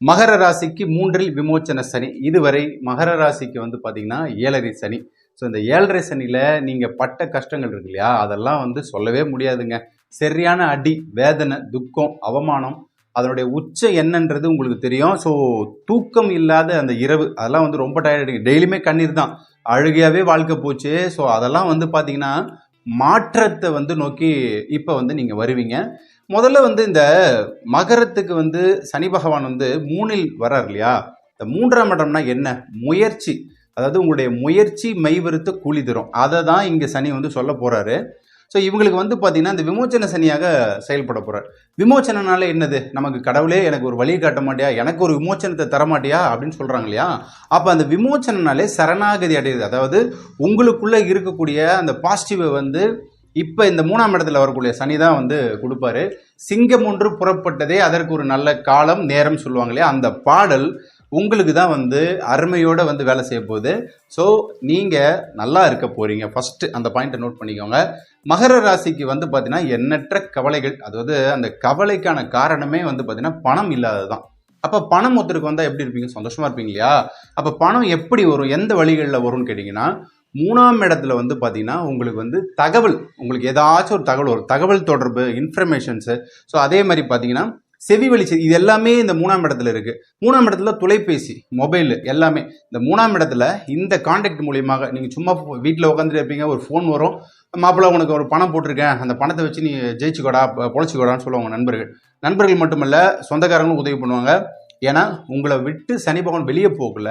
மகர ராசிக்கு 3ல் விமோச்சன சனி. இதுவரை மகர ராசிக்கு பார்த்தீங்கன்னா 7.5 சனி. ஸோ இந்த 7.5 சனியில் நீங்கள் பட்ட கஷ்டங்கள் இருக்கு இல்லையா, அதெல்லாம் சொல்லவே முடியாதுங்க. சரியான அடி, வேதனை, துக்கம், அவமானம், அதனுடைய உச்சம் என்னன்றது உங்களுக்கு தெரியும். ஸோ தூக்கம் இல்லாத அந்த இரவு, அதெல்லாம் ரொம்ப டயர்டு. டெய்லியுமே கண்ணீர் தான், அழுகையாகவே வாழ்க்கை போச்சு. ஸோ அதெல்லாம் பார்த்தீங்கன்னா மாற்றத்தை நோக்கி இப்போ நீங்கள் வருவீங்க. முதல்ல இந்த மகரத்துக்கு சனி பகவான் 3ல் வர்றார் இல்லையா. இந்த 3ஆம் இடம்னா என்ன? முயற்சி. அதாவது உங்களுடைய முயற்சி மெய்வருத்த கூலி தரும். அதை தான் இங்கே சனி சொல்ல போறாரு. ஸோ இவங்களுக்கு பார்த்தீங்கன்னா இந்த விமோச்சன சனியாக செயல்பட போறார். விமோச்சனால என்னது? நமக்கு கடவுளே எனக்கு ஒரு வழி காட்ட மாட்டியா, எனக்கு ஒரு விமோச்சனத்தை தர மாட்டியா அப்படின்னு சொல்றாங்க இல்லையா. அப்போ அந்த விமோச்சனாலே சரணாகதி அடையுது. அதாவது உங்களுக்குள்ள இருக்கக்கூடிய அந்த பாசிட்டிவை இப்போ இந்த 3ஆம் இடத்துல வரக்கூடிய சனி தான் கொடுப்பாரு. சிங்கம் ஒன்று புறப்பட்டதே அதற்கு ஒரு நல்ல காலம் நேரம் சொல்லுவாங்க இல்லையா. அந்த பாடல் உங்களுக்கு தான் அருமையோட வேலை செய்ய போகுது. ஸோ நீங்கள் நல்லா இருக்க போறீங்க. ஃபர்ஸ்ட் அந்த பாயிண்ட்டை நோட் பண்ணிக்கோங்க. மகர ராசிக்கு பார்த்தீங்கன்னா எண்ணற்ற கவலைகள். அதாவது அந்த கவலைக்கான காரணமே பார்த்தீங்கன்னா பணம் இல்லாததான். அப்போ பணம் ஒருத்தருக்கு வந்தால் எப்படி இருப்பீங்க? சந்தோஷமா இருப்பீங்க இல்லையா. அப்போ பணம் எப்படி வரும், எந்த வழிகளில் வரும்னு கேட்டிங்கன்னா, 3ஆம் இடத்துல பார்த்தீங்கன்னா உங்களுக்கு தகவல், உங்களுக்கு ஏதாச்சும் ஒரு தகவல் வரும். தகவல் தொடர்பு, இன்ஃபர்மேஷன்ஸு. ஸோ அதே மாதிரி பார்த்தீங்கன்னா செவி வழி, இது எல்லாமே இந்த 3ஆம் இடத்துல இருக்கு. 3ஆம் இடத்துல தொலைபேசி, மொபைல் எல்லாமே. இந்த 3ஆம் இடத்துல இந்த கான்டாக்ட் மூலியமாக நீங்கள் சும்மா வீட்டில் உட்காந்துட்டு இருப்பீங்க, ஒரு ஃபோன் வரும், மாப்பிள்ளை உனக்கு ஒரு பணம் போட்டிருக்கேன், அந்த பணத்தை வச்சு நீ ஜெயிச்சுக்கோடா, பொழைச்சிக்கோடான்னு சொல்லுவாங்க நண்பர்கள் மட்டுமல்ல, சொந்தக்காரங்களும் உதவி பண்ணுவாங்க. ஏன்னா உங்களை விட்டு சனி பகவான் வெளியே போகல,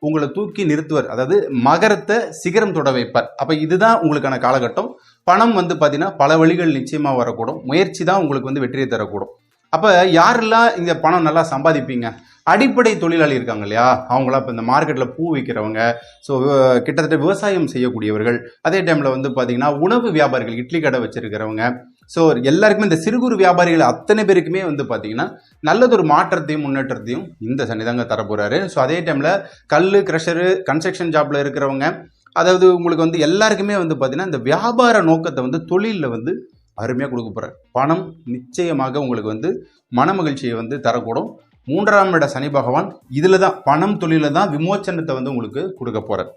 உங்களை தூக்கி நிறுத்துவார். அதாவது மகரத்தை சிகரம் தொட வைப்பார். அப்போ இதுதான் உங்களுக்கான காலகட்டம். பணம் பார்த்தீங்கன்னா பல வழிகள் நிச்சயமாக வரக்கூடும். முயற்சி தான் உங்களுக்கு வெற்றியை தரக்கூடும். அப்போ யாரெல்லாம் இந்த பணம் நல்லா சம்பாதிப்பீங்க? அடிப்படை தொழிலாளி இருக்காங்க இல்லையா, அவங்களா இப்போ இந்த மார்க்கெட்டில் பூ விற்கிறவங்க, ஸோ கிட்டத்தட்ட விவசாயம் செய்யக்கூடியவர்கள், அதே டைமில் பார்த்தீங்கன்னா உணவு வியாபாரிகள், இட்லி கடை வச்சிருக்கிறவங்க, ஸோ எல்லாருக்குமே இந்த சிறு குறு வியாபாரிகள் அத்தனை பேருக்குமே பார்த்தீங்கன்னா நல்லதொரு மாற்றத்தையும் முன்னேற்றத்தையும் இந்த சனிதாங்க தரப்போறாரு. ஸோ அதே டைமில் கல், கிரஷரு, கன்ஸ்ட்ரக்ஷன் ஜாப்ல இருக்கிறவங்க, அதாவது உங்களுக்கு எல்லாருக்குமே பார்த்தீங்கன்னா இந்த வியாபார நோக்கத்தை தொழிலில் அருமையாக கொடுக்க போகிறார். பணம் நிச்சயமாக உங்களுக்கு மன மகிழ்ச்சியை தரக்கூடும். 3ஆம் இட சனி பகவான் இதில் தான், பணம் தொழிலில் தான் விமோச்சனத்தை உங்களுக்கு கொடுக்க போகிறார்.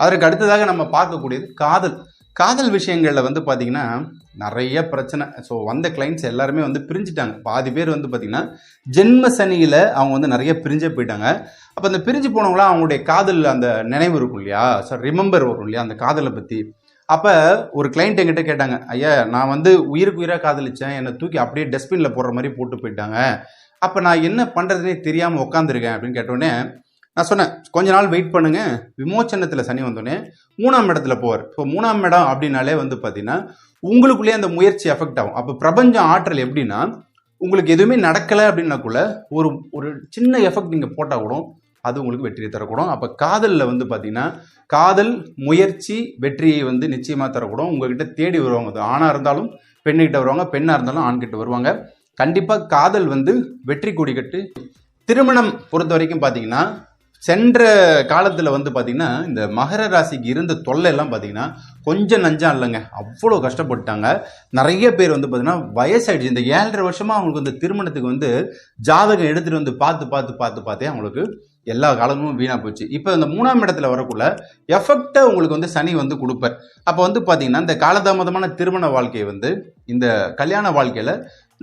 அதற்கு அடுத்ததாக நம்ம பார்க்கக்கூடியது காதல். காதல் விஷயங்களில் பார்த்தீங்கன்னா நிறைய பிரச்சனை. ஸோ வந்த கிளைண்ட்ஸ் எல்லாருமே பிரிஞ்சுட்டாங்க. பாதி பேர் பார்த்தீங்கன்னா ஜென்ம சனியில் அவங்க நிறைய பிரிஞ்சே போயிட்டாங்க. அப்போ அந்த பிரிஞ்சு போனவங்களாம் அவங்களுடைய காதல் அந்த நினைவு இருக்கும் இல்லையா, ஸோ ரிமெம்பர் வரும் இல்லையா அந்த காதலை பற்றி. அப்போ ஒரு கிளைண்ட் என்கிட்ட கேட்டாங்க, ஐயா நான் உயிருக்கு உயிராக காதலிச்சேன், என்னை தூக்கி அப்படியே டஸ்ட்பினில் போடுற மாதிரி போட்டு போயிட்டாங்க, அப்போ நான் என்ன பண்ணுறதுனே தெரியாமல் உட்காந்துருக்கேன் அப்படின்னு கேட்டோடனே நான் சொன்னேன், கொஞ்ச நாள் வெயிட் பண்ணுங்க, விமோச்சனத்தில் சனி வந்தோடனே 3ஆம் இடத்துல போவார். ஸோ 3ஆம் இடம் அப்படின்னாலே பார்த்தீங்கன்னா உங்களுக்குள்ளேயே அந்த முயற்சி எஃபெக்ட் ஆகும். அப்போ பிரபஞ்சம் ஆற்றல் எப்படின்னா, உங்களுக்கு எதுவுமே நடக்கலை அப்படின்னாக்குள்ள ஒரு ஒரு சின்ன எஃபெக்ட் நீங்கள் போட்டால் கூட அது உங்களுக்கு வெற்றியை தரக்கூடும். அப்போ காதலில் பார்த்தீங்கன்னா காதல், முயற்சி, வெற்றியை நிச்சயமாக தரக்கூடும். உங்ககிட்ட தேடி வருவாங்க. அது ஆணாக இருந்தாலும் பெண்ணுகிட்ட வருவாங்க, பெண்ணாக இருந்தாலும் ஆண்கிட்ட வருவாங்க. கண்டிப்பாக காதல் வெற்றி கொடி கட்டு. திருமணம் பொறுத்த வரைக்கும் பார்த்தீங்கன்னா சென்ற காலத்தில் பார்த்தீங்கன்னா இந்த மகர ராசிக்கு இருந்த தொல்லை எல்லாம் பார்த்தீங்கன்னா கொஞ்சம் நஞ்சம் இல்லைங்க, அவ்வளோ கஷ்டப்பட்டாங்க. நிறைய பேர் பார்த்தீங்கன்னா வயசாயிடுச்சு. இந்த 7.5 வருஷமாக அவங்களுக்கு திருமணத்துக்கு ஜாதகம் எடுத்துகிட்டு பார்த்தே அவங்களுக்கு எல்லா காலமும் வீணாக போச்சு. இப்போ இந்த 3ஆம் இடத்துல வரக்குள்ள எஃபெக்டை உங்களுக்கு சனி கொடுப்பார். அப்போ பார்த்தீங்கன்னா இந்த காலதாமதமான திருமண வாழ்க்கையை இந்த கல்யாண வாழ்க்கையில்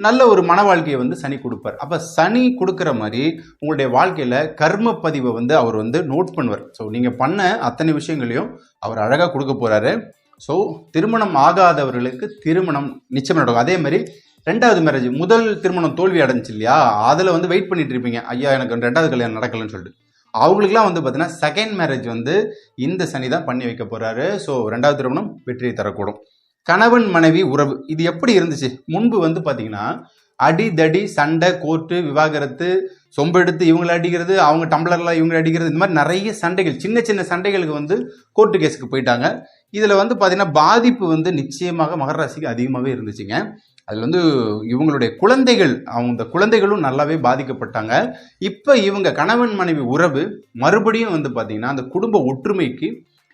நல்ல ஒரு மன வாழ்க்கையை சனி கொடுப்பார். அப்போ சனி கொடுக்குற மாதிரி உங்களுடைய வாழ்க்கையில் கர்ம பதிவை அவர் நோட் பண்ணுவார். ஸோ நீங்கள் பண்ண அத்தனை விஷயங்களையும் அவர் அழகாக கொடுக்க போகிறாரு. ஸோ திருமணம் ஆகாதவர்களுக்கு திருமணம் நிச்சயம் நடக்கும். அதே மாதிரி 2வது மேரேஜ், முதல் திருமணம் தோல்வி அடைஞ்சு இல்லையா, அதில் வெயிட் பண்ணிட்டு இருப்பீங்க, ஐயா எனக்கு 2வது கல்யாணம் நடக்கலன்னு சொல்லிட்டு. அவங்களுக்குலாம் பார்த்தீங்கன்னா செகண்ட் மேரேஜ் இந்த சனி தான் பண்ணி வைக்க போகிறாரு. ஸோ 2வது திருமணம் வெற்றியை தரக்கூடும். கணவன் மனைவி உறவு இது எப்படி இருந்துச்சு? முன்பு பார்த்தீங்கன்னா அடிதடி, சண்டை, கோர்ட்டு, விவாகரத்து, சொம்பெடுத்து இவங்களை அடிக்கிறது, அவங்க டம்ளர்லாம் இவங்களை அடிக்கிறது, இந்த மாதிரி நிறைய சண்டைகள், சின்ன சின்ன சண்டைகளுக்கு கோர்ட்டு கேஸுக்கு போயிட்டாங்க. இதில் பார்த்தீங்கன்னா பாதிப்பு நிச்சயமாக மகர ராசிக்கு அதிகமாகவே இருந்துச்சுங்க. அதில் இவங்களுடைய குழந்தைகள், அவங்க குழந்தைகளும் நல்லாவே பாதிக்கப்பட்டாங்க. இப்போ இவங்க கணவன் மனைவி உறவு மறுபடியும் பார்த்தீங்கன்னா அந்த குடும்ப ஒற்றுமைக்கு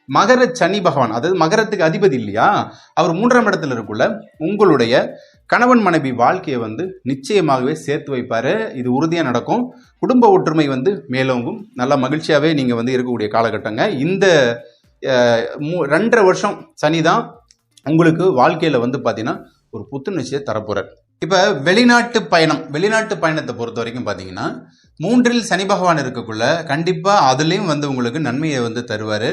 மகர சனி பகவான், அதாவது மகரத்துக்கு அதிபதி இல்லையா, அவர் 3ஆம் இடத்துல இருக்குள்ள உங்களுடைய கணவன் மனைவி வாழ்க்கையை வந்து நிச்சயமாகவே சேர்த்து வைப்பாரு. இது உறுதியாக நடக்கும். குடும்ப ஒற்றுமை வந்து மேலோங்கும். நல்லா மகிழ்ச்சியாகவே நீங்கள் வந்து இருக்கக்கூடிய காலகட்டங்க. இந்த 2.5 வருஷம் சனி தான் உங்களுக்கு வாழ்க்கையில் வந்து பார்த்தீங்கன்னா ஒரு புத்துணர்ச்சியை தரப்போறார். இப்போ வெளிநாட்டு பயணத்தை பொறுத்த வரைக்கும் பார்த்தீங்கன்னா 3ல் சனி பகவான் இருக்கக்குள்ள கண்டிப்பாக அதுலேயும் வந்து உங்களுக்கு நன்மையை வந்து தருவார்.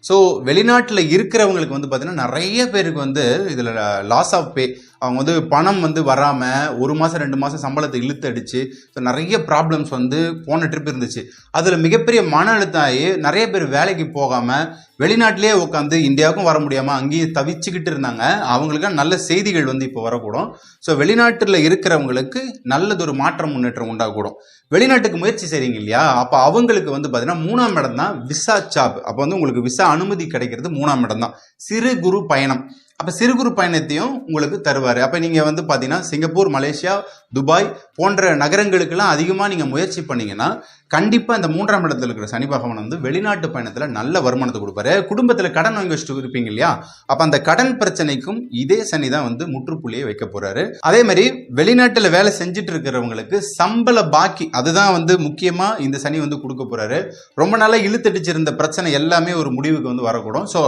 ஸோ வெளிநாட்டில் இருக்கிறவங்களுக்கு வந்து பார்த்தீங்கன்னா நிறைய பேருக்கு வந்து இதில் லாஸ் ஆஃப் பே, அவங்க வந்து பணம் வந்து வராமல் 1 மாதம் 2 மாதம் சம்பளத்தை இழுத்து அடிச்சு ஸோ நிறைய ப்ராப்ளம்ஸ் வந்து போன ட்ரிப் இருந்துச்சு. அதில் மிகப்பெரிய மன அழுத்தம் ஆகி நிறைய பேர் வேலைக்கு போகாமல் வெளிநாட்டிலேயே உட்காந்து இந்தியாவுக்கும் வர முடியாமல் அங்கேயே தவிச்சுக்கிட்டு இருந்தாங்க. அவங்களுக்கான நல்ல செய்திகள் வந்து இப்போ வரக்கூடும். ஸோ வெளிநாட்டில் இருக்கிறவங்களுக்கு நல்லதொரு மாற்றம் முன்னேற்றம் உண்டாகக்கூடும். வெளிநாட்டுக்கு முயற்சி செய்றீங்க இல்லையா, அப்போ அவங்களுக்கு வந்து பார்த்தீங்கன்னா 3ஆம் இடம் தான் விசா ஜாப். அப்போ வந்து உங்களுக்கு விசா அனுமதி கிடைக்கிறது 3ஆம் இடம் தான். சிறு குறு பயணம், அப்போ சிறு குறு பயணத்தையும் உங்களுக்கு தருவார். அப்போ நீங்கள் வந்து பார்த்தீங்கன்னா சிங்கப்பூர், மலேசியா, துபாய் போன்ற நகரங்களுக்கெல்லாம் அதிகமாக நீங்கள் முயற்சி பண்ணீங்கன்னா கண்டிப்பாக இந்த 3ஆம் இடத்துல இருக்கிற சனி பகவான் வந்து வெளிநாட்டு பயணத்தில் நல்ல வருமானத்தை கொடுப்பாரு. குடும்பத்தில் கடன் வாங்கி வச்சுட்டு இருப்பீங்க இல்லையா, அப்போ அந்த கடன் பிரச்சனைக்கும் இதே சனி தான் வந்து முற்றுப்புள்ளியை வைக்க போறாரு. அதே மாதிரி வெளிநாட்டில் வேலை செஞ்சுட்டு இருக்கிறவங்களுக்கு சம்பள பாக்கி, அதுதான் வந்து முக்கியமாக இந்த சனி வந்து கொடுக்க போறாரு. ரொம்ப நாளாக இழுத்தடிச்சிருந்த பிரச்சனை எல்லாமே ஒரு முடிவுக்கு வந்து வரக்கூடும். ஸோ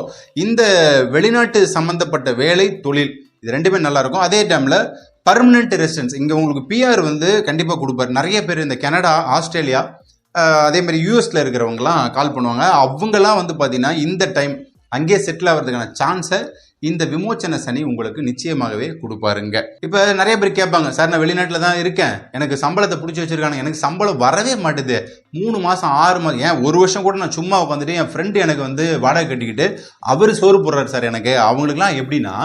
இந்த வெளிநாட்டு சம்பந்தப்பட்ட வேலை தொழில் இது ரெண்டுமே நல்லா இருக்கும். அதே டைம்ல பர்மனன்ட் ரெசிடென்ஸ், இங்க உங்களுக்கு பிஆர் வந்து கண்டிப்பா கொடுப்பாரு. நிறைய பேர் இந்த கனடா, ஆஸ்திரேலியா, அதே மாதிரி யூஎஸ்ல இருக்கிறவங்கலாம் கால் பண்ணுவாங்க. அவங்கெல்லாம் வந்து பார்த்தீங்கன்னா இந்த டைம் அங்கேயே செட்டில் ஆகிறதுக்கான சான்ஸை இந்த விமோச்சன சனி உங்களுக்கு நிச்சயமாகவே கொடுப்பாருங்க. இப்போ நிறைய பேர் கேட்பாங்க, சார் நான் வெளிநாட்டில் தான் இருக்கேன், எனக்கு சம்பளத்தை பிடிச்சி வச்சிருக்காங்க, எனக்கு சம்பளம் வரவே மாட்டுது, 3 மாதம் 6 மாதம் ஏன் 1 வருஷம் கூட நான் சும்மா உட்காந்துட்டு என் ஃப்ரெண்டு எனக்கு வந்து வாடகை கட்டிக்கிட்டு அவர் சோறு போடுறாரு சார் எனக்கு. அவங்களுக்குலாம் எப்படின்னா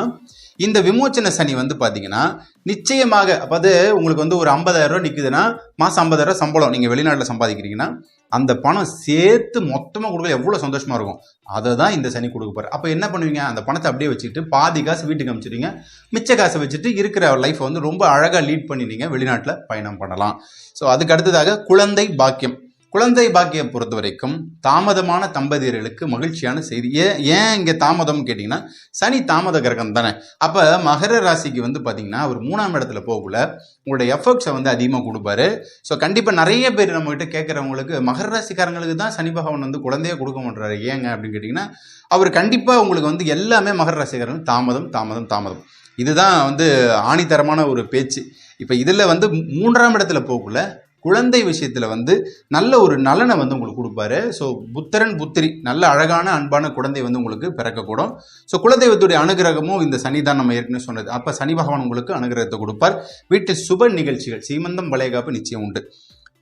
இந்த விமோச்சன சனி வந்து பார்த்தீங்கன்னா நிச்சயமாக அப்போ அது உங்களுக்கு வந்து ஒரு 50,000 ரூபா நிற்குதுன்னா மாதம் 50,000 ரூபா சம்பளம் நீங்கள் வெளிநாட்டில் சம்பாதிக்கிறீங்கன்னா அந்த பணம் சேர்த்து மொத்தமாக கொடுக்க எவ்வளோ சந்தோஷமாக இருக்கும். அதை தான் இந்த சனி கொடுக்க போகிறார். அப்போ என்ன பண்ணுவீங்க, அந்த பணத்தை அப்படியே வச்சுக்கிட்டு பாதி காசு வீட்டுக்கு அனுப்பிச்சிடுங்க, மிச்ச காசை வச்சுட்டு இருக்கிற லைஃப்பை வந்து ரொம்ப அழகாக லீட் பண்ணி நீங்கள் வெளிநாட்டில் பயணம் பண்ணலாம். ஸோ அதுக்கு அடுத்ததாக குழந்தை பாக்கியம். குழந்தை பாக்கியம் பொறுத்த வரைக்கும் தாமதமான தம்பதியர்களுக்கு மகிழ்ச்சியான செய்தி. ஏன் இங்கே தாமதம் கேட்டிங்கன்னா சனி தாமத கிரகம் தானே. அப்போ மகர ராசிக்கு வந்து பார்த்தீங்கன்னா அவர் 3ஆம் இடத்துல போகல உங்களுடைய எஃபர்ட்ஸை வந்து அதிகமாக கொடுப்பாரு. ஸோ கண்டிப்பாக நிறைய பேர் நம்மகிட்ட கேட்குறவங்களுக்கு மகர ராசிக்காரங்களுக்கு தான் சனி பகவான் வந்து குழந்தைய கொடுக்க மாட்டாரு ஏங்க அப்படின்னு கேட்டிங்கன்னா அவர் கண்டிப்பாக உங்களுக்கு வந்து எல்லாமே மகர ராசிக்காரங்க தாமதம் தாமதம் தாமதம், இதுதான் வந்து ஆணித்தரமான ஒரு பேச்சு. இப்போ இதில் வந்து 3ஆம் இடத்துல போகல குழந்தை விஷயத்துல வந்து நல்ல ஒரு நலனை வந்து உங்களுக்கு கொடுப்பாரு. ஸோ புத்திரன் புத்திரி நல்ல அழகான அன்பான குழந்தை வந்து உங்களுக்கு பிறக்கக்கூடும். ஸோ குலதெய்வத்துடைய அனுகிரகமும் இந்த சனி தான் நம்ம ஏற்கனவே சொன்னது. அப்போ சனி பகவான் உங்களுக்கு அனுகிரகத்தை கொடுப்பார். வீட்டில் சுப நிகழ்ச்சிகள், சீமந்தம், வளைகாப்பு நிச்சயம் உண்டு.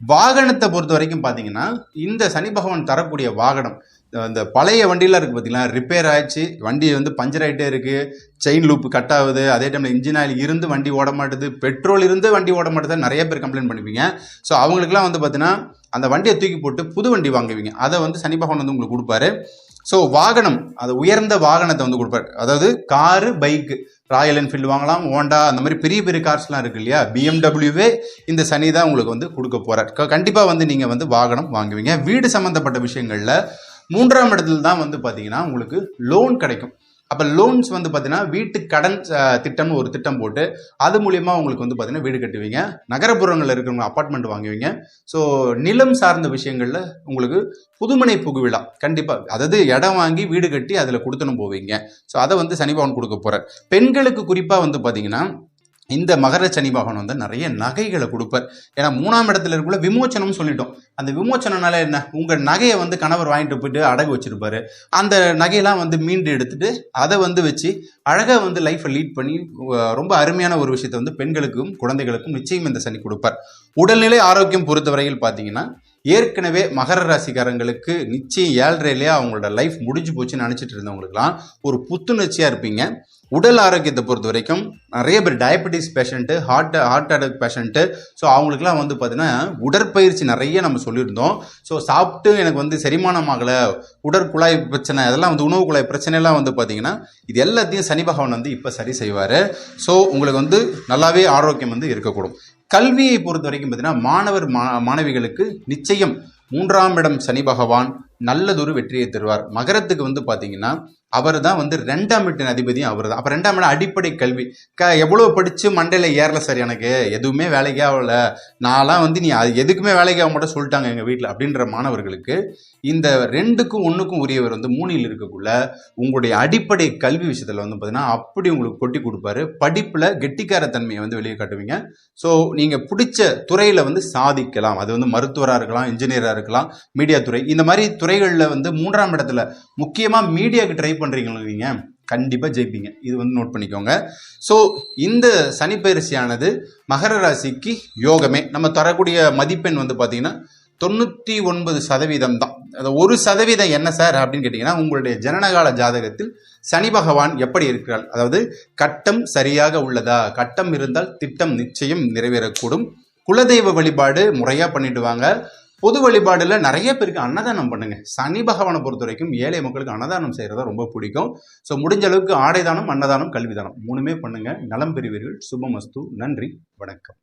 வாகனத்தை பொறுத்த வரைக்கும் பார்த்தீங்கன்னா இந்த சனி பகவான் தரக்கூடிய வாகனம், இந்த பழைய வண்டியெலாம் இருக்குது பார்த்தீங்களா, ரிப்பேர் ஆயிடுச்சு, வண்டி வந்து பஞ்சர் ஆகிட்டே இருக்குது, செயின் லூப் கட் ஆகுது, அதே டைமில் இன்ஜின் ஆயில் இருந்து வண்டி ஓட மாட்டுது, பெட்ரோல் இருந்து வண்டி ஓட மாட்டுது, நிறைய பேர் கம்ப்ளைண்ட் பண்ணிப்பீங்க. ஸோ அவங்களுக்குலாம் வந்து பார்த்தீங்கன்னா அந்த வண்டியை தூக்கி போட்டு புது வண்டி வாங்குவீங்க, அதை வந்து சனி பகவான் வந்து உங்களுக்கு கொடுப்பாரு. ஸோ வாகனம், அது உயர்ந்த வாகனத்தை வந்து கொடுப்பாரு. அதாவது காரு, பைக்கு, ராயல் என்ஃபீல்டு வாங்கலாம், ஹோண்டா, அந்த மாதிரி பெரிய பெரிய கார்ஸ்லாம் இருக்கு இல்லையா, பிஎம்டபிள்யூவே இந்த சனி தான் உங்களுக்கு வந்து கொடுக்க போறார். கண்டிப்பாக வந்து நீங்கள் வந்து வாகனம் வாங்குவீங்க. வீடு சம்மந்தப்பட்ட விஷயங்களில் 3ஆம் இடத்துல தான் வந்து பார்த்தீங்கன்னா உங்களுக்கு லோன் கிடைக்கும். அப்போ லோன்ஸ் வந்து பார்த்தீங்கன்னா வீட்டு கடன் திட்டம்னு ஒரு திட்டம் போட்டு அது மூலியமா உங்களுக்கு வந்து பார்த்தீங்கன்னா வீடு கட்டுவீங்க. நகரப்புறங்களில் இருக்கிறவங்க அப்பார்ட்மெண்ட் வாங்குவீங்க. ஸோ நிலம் சார்ந்த விஷயங்களில் உங்களுக்கு புதுமனை புகுவிழா கண்டிப்பாக, அதாவது இடம் வாங்கி வீடு கட்டி அதில் கொடுத்துன்னு போவீங்க. ஸோ அதை வந்து சனி பகவான் கொடுக்க போகிறார். பெண்களுக்கு குறிப்பாக வந்து பார்த்தீங்கன்னா இந்த மகர சனி பகவான் வந்து நிறைய நகைகளை கொடுப்பார். ஏன்னா 3ஆம் இடத்துல இருக்குள்ள விமோச்சனம் சொல்லிட்டோம். அந்த விமோச்சனனால என்ன, உங்கள் நகையை வந்து கணவர் வாங்கிட்டு போயிட்டு அடகு வச்சிருப்பாரு, அந்த நகையெல்லாம் வந்து மீண்டு எடுத்துட்டு அதை வந்து வச்சு அழகாக வந்து லைஃப்பை லீட் பண்ணி ரொம்ப அருமையான ஒரு விஷயத்தை வந்து பெண்களுக்கும் குழந்தைகளுக்கும் நிச்சயம் இந்த சனி கொடுப்பார். உடல்நிலை ஆரோக்கியம் பொறுத்தவரையில் பார்த்தீங்கன்னா ஏற்கனவே மகர ராசிக்காரங்களுக்கு நிச்சயம் 7.5 அவங்களோட லைஃப் முடிஞ்சு போச்சுன்னு நினச்சிட்டு இருந்தவங்களுக்குலாம் ஒரு புத்துணர்ச்சியாக இருப்பீங்க. உடல் ஆரோக்கியத்தை பொறுத்த வரைக்கும் நிறைய பேர் diabetes patient, heart attack patient, so அவங்களுக்குலாம் வந்து பார்த்தீங்கன்னா உடற்பயிற்சி நிறைய நம்ம சொல்லியிருந்தோம். ஸோ சாப்பிட்டு எனக்கு வந்து செரிமானம் ஆகலை, உடற்குழாய் பிரச்சனை, அதெல்லாம் வந்து உணவு குழாய் பிரச்சனைலாம் வந்து பார்த்தீங்கன்னா இது எல்லாத்தையும் சனி பகவான் வந்து இப்போ சரி செய்வார். ஸோ உங்களுக்கு வந்து நல்லாவே ஆரோக்கியம் வந்து இருக்கக்கூடும். கல்வியை பொறுத்த வரைக்கும் பார்த்தீங்கன்னா மாணவர் மாணவிகளுக்கு நிச்சயம் 3ஆம் இடம் சனி பகவான், நல்லதொரு வெற்றியை தருவார். மகரத்துக்கு வந்து பாத்தீங்கன்னா அவர் தான் வந்து 2ஆம் வீட்டின் அதிபதியும் அவர் தான். அப்ப 2ஆம் இடம் அடிப்படை கல்வி. எவ்வளவு படிச்சு மண்டையில ஏறல சார், எனக்கு எதுவுமே வேலைக்கே ஆகல, நான்லாம் வந்து நீ எதுக்குமே வேலைக்கு ஆக மாட்டேன் சொல்லிட்டாங்க எங்க வீட்டில் அப்படின்ற மாணவர்களுக்கு இந்த 2க்கும் 1க்கும் உரியவர் வந்து 3ல் இருக்கக்குள்ள உங்களுடைய அடிப்படை கல்வி விஷயத்துல வந்து பாத்தீங்கன்னா அப்படி உங்களுக்கு கொட்டி கொடுப்பாரு. படிப்புல கெட்டிக்கார தன்மையை வந்து வெளியே காட்டுவீங்க. ஸோ நீங்க பிடிச்ச துறையில வந்து சாதிக்கலாம். அது வந்து மருத்துவராக இருக்கலாம், இன்ஜினியரா இருக்கலாம், மீடியா துறை, இந்த மாதிரி துறைகளில் வந்து 3ஆம் இடத்துல முக்கியமா மீடியாவுக்கு ட்ரை பண்றீங்க, கண்டிப்பா ஜெயிப்பீங்க. இது வந்து நோட் பண்ணிக்கோங்க. ஸோ இந்த சனிப்பெயர்ச்சியானது மகர ராசிக்கு யோகமே. நம்ம தரக்கூடிய மதிப்பெண் வந்து பாத்தீங்கன்னா 99% தான். அது 1% என்ன சார் அப்படின்னு கேட்டீங்கன்னா, உங்களுடைய ஜனனகால ஜாதகத்தில் சனி பகவான் எப்படி இருக்கிறார், அதாவது கட்டம் சரியாக உள்ளதா, கட்டம் இருந்தால் திட்டம் நிச்சயம் நிறைவேறக்கூடும். குலதெய்வ வழிபாடு முறையா பண்ணிட்டு வாங்க. பொது வழிபாடுல நிறைய பேருக்கு அன்னதானம் பண்ணுங்க. சனி பகவானை பொறுத்த வரைக்கும் ஏழை மக்களுக்கு அன்னதானம் செய்யறதா ரொம்ப பிடிக்கும். ஸோ முடிஞ்ச அளவுக்கு ஆடை தானம், அன்னதானம், கல்வி தானம் 3மே பண்ணுங்க. நலம் பெறுவீர்கள். சுபமஸ்து. நன்றி, வணக்கம்.